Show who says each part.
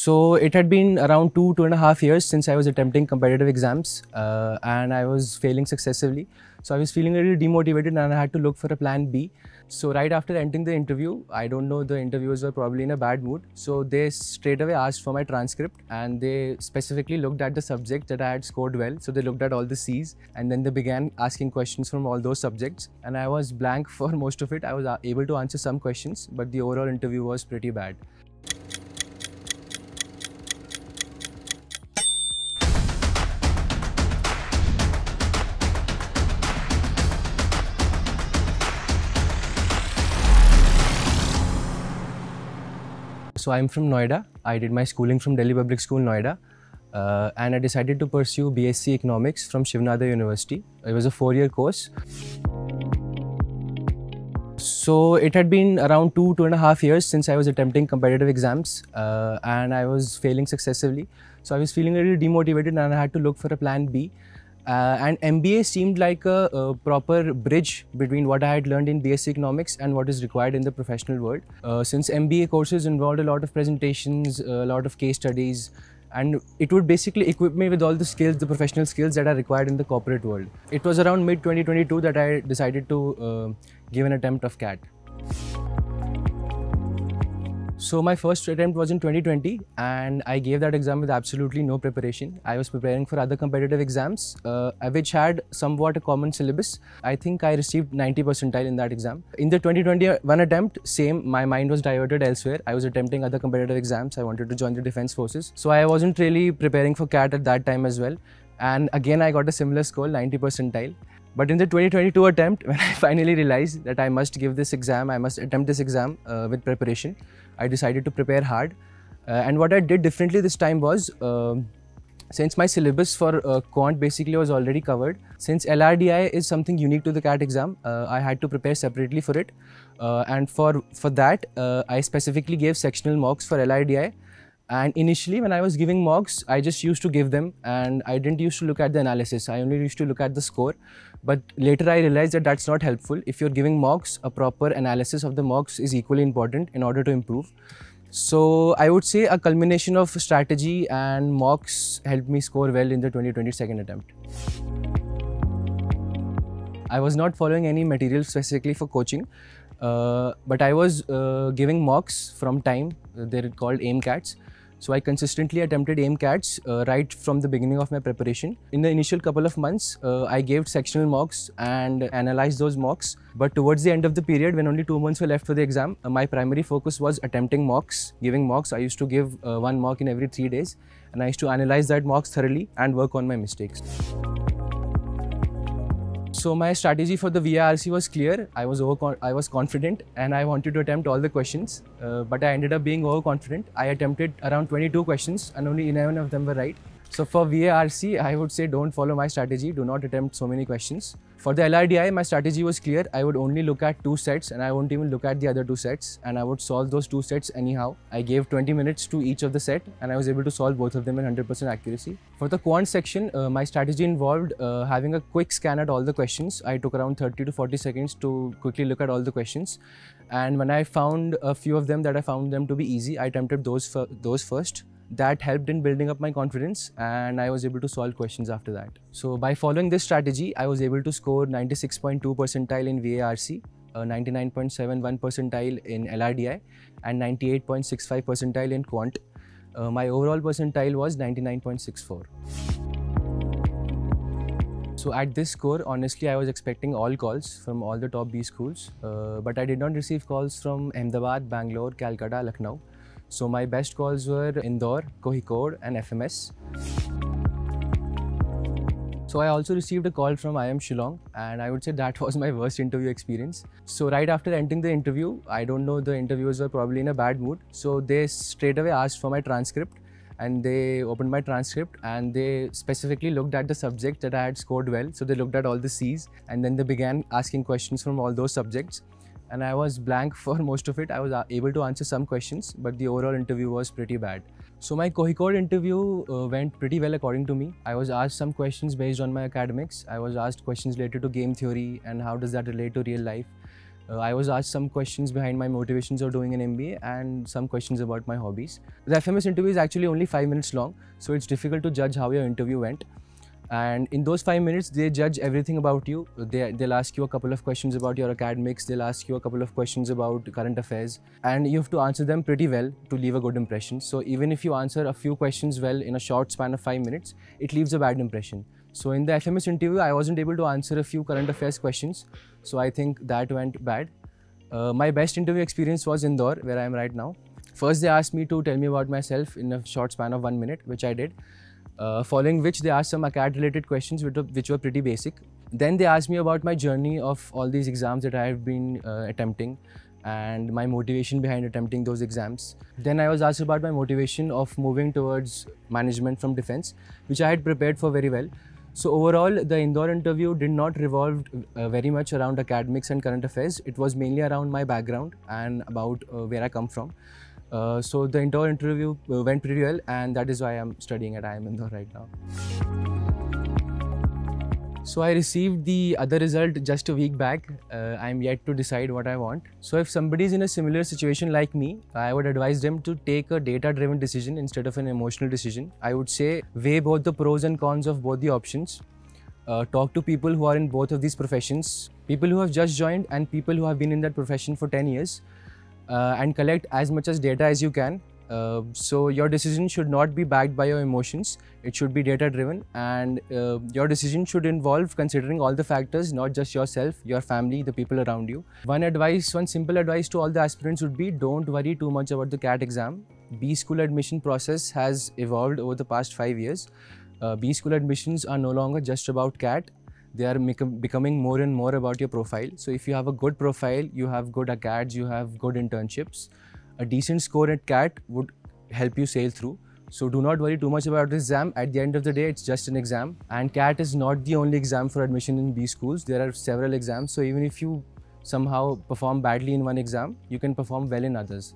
Speaker 1: So it had been around 2.5 years since I was attempting competitive exams and I was failing successively. So I was feeling a little demotivated and I had to look for a plan B. So right after entering the interview, I don't know, the interviewers were probably in a bad mood. So they straight away asked for my transcript and they specifically looked at the subject that I had scored well. So they looked at all the C's and then they began asking questions from all those subjects. And I was blank for most of it. I was able to answer some questions, but the overall interview was pretty bad. So I'm from Noida. I did my schooling from Delhi Public School, Noida. And I decided to pursue BSc Economics from Shivnada University. It was a 4-year course. So it had been around 2.5 years since I was attempting competitive exams and I was failing successively. So I was feeling a little demotivated and I had to look for a plan B. And MBA seemed like a proper bridge between what I had learned in BSc Economics and what is required in the professional world. Since MBA courses involved a lot of presentations, a lot of case studies, and it would basically equip me with all the skills, the professional skills that are required in the corporate world. It was around mid-2022 that I decided to give an attempt of CAT. So my first attempt was in 2020 and I gave that exam with absolutely no preparation. I was preparing for other competitive exams which had somewhat a common syllabus. I think I received 90 percentile in that exam. In the 2021 attempt, same, my mind was diverted elsewhere. I was attempting other competitive exams. I wanted to join the defense forces. So I wasn't really preparing for CAT at that time as well. And again, I got a similar score, 90 percentile. But in the 2022 attempt, when I finally realized that I must give this exam, I must attempt this exam with preparation, I decided to prepare hard. And what I did differently this time was, since my syllabus for quant basically was already covered, since LRDI is something unique to the CAT exam, I had to prepare separately for it. And for that, I specifically gave sectional mocks for LRDI. And initially, when I was giving mocks, I just used to give them and I didn't used to look at the analysis. I only used to look at the score. But later I realized that that's not helpful. If you're giving mocks, a proper analysis of the mocks is equally important in order to improve. So I would say a culmination of strategy and mocks helped me score well in the 2022 attempt. I was not following any material specifically for coaching, but I was giving mocks from time. They're called IIM CATs. So I consistently attempted IIM CATs right from the beginning of my preparation. In the initial couple of months, I gave sectional mocks and analyzed those mocks. But towards the end of the period, when only 2 months were left for the exam, my primary focus was attempting mocks, giving mocks. I used to give 1 mock in every 3 days. And I used to analyze that mocks thoroughly and work on my mistakes. So my strategy for the VARC was clear. I was confident and I wanted to attempt all the questions, but I ended up being overconfident. I attempted around 22 questions and only 11 of them were right. So for VARC, I would say don't follow my strategy. Do not attempt so many questions. For the LRDI, my strategy was clear. I would only look at 2 sets and I won't even look at the other 2 sets, and I would solve those 2 sets anyhow. I gave 20 minutes to each of the set and I was able to solve both of them in 100% accuracy. For the quant section, my strategy involved having a quick scan at all the questions. I took around 30 to 40 seconds to quickly look at all the questions. And when I found a few of them that I found them to be easy, I attempted those first. That helped in building up my confidence and I was able to solve questions after that. So by following this strategy, I was able to score 96.2 percentile in VARC, 99.71 percentile in LRDI and 98.65 percentile in quant. My overall percentile was 99.64. So at this score, honestly, I was expecting all calls from all the top B schools, but I did not receive calls from Ahmedabad, Bangalore, Calcutta, Lucknow. So my best calls were Indore, Kozhikode and FMS. So I also received a call from IIM Shillong and I would say that was my worst interview experience. So right after entering the interview, I don't know, the interviewers were probably in a bad mood. So they straight away asked for my transcript and they opened my transcript and they specifically looked at the subject that I had scored well. So they looked at all the C's and then they began asking questions from all those subjects. And I was blank for most of it. I was able to answer some questions, but the overall interview was pretty bad. So my Kozhikode interview went pretty well according to me. I was asked some questions based on my academics. I was asked questions related to game theory and how does that relate to real life. I was asked some questions behind my motivations of doing an MBA and some questions about my hobbies. The FMS interview is actually only 5 minutes long, so it's difficult to judge how your interview went. And in those 5 minutes, they judge everything about you. They'll ask you a couple of questions about your academics, they'll ask you a couple of questions about current affairs, and you have to answer them pretty well to leave a good impression. So even if you answer a few questions well in a short span of 5 minutes, it leaves a bad impression. So in the FMS interview, I wasn't able to answer a few current affairs questions, so I think that went bad. My best interview experience was Indore, where I am right now. First, they asked me to tell me about myself in a short span of 1 minute, which I did. Following which, they asked some ACAD related questions which were pretty basic. Then they asked me about my journey of all these exams that I have been attempting and my motivation behind attempting those exams. Then I was asked about my motivation of moving towards management from defense, which I had prepared for very well. So overall, the Indore interview did not revolve very much around academics and current affairs. It was mainly around my background and about where I come from. So the Indore interview went pretty well, and that is why I'm studying at IIM Indore right now. So I received the other result just a week back. I'm yet to decide what I want. So if somebody is in a similar situation like me, I would advise them to take a data-driven decision instead of an emotional decision. I would say weigh both the pros and cons of both the options. Talk to people who are in both of these professions, people who have just joined and people who have been in that profession for 10 years, and collect as much as data as you can. So your decision should not be backed by your emotions. It should be data driven, and your decision should involve considering all the factors, not just yourself, your family, the people around you. One simple advice to all the aspirants would be, don't worry too much about the CAT exam. B school admission process has evolved over the past 5 years. B school admissions are no longer just about CAT. They are becoming more and more about your profile. So if you have a good profile, you have good ACADs, you have good internships, a decent score at CAT would help you sail through. So do not worry too much about this exam. At the end of the day, it's just an exam. And CAT is not the only exam for admission in B schools. There are several exams. So even if you somehow perform badly in one exam, you can perform well in others.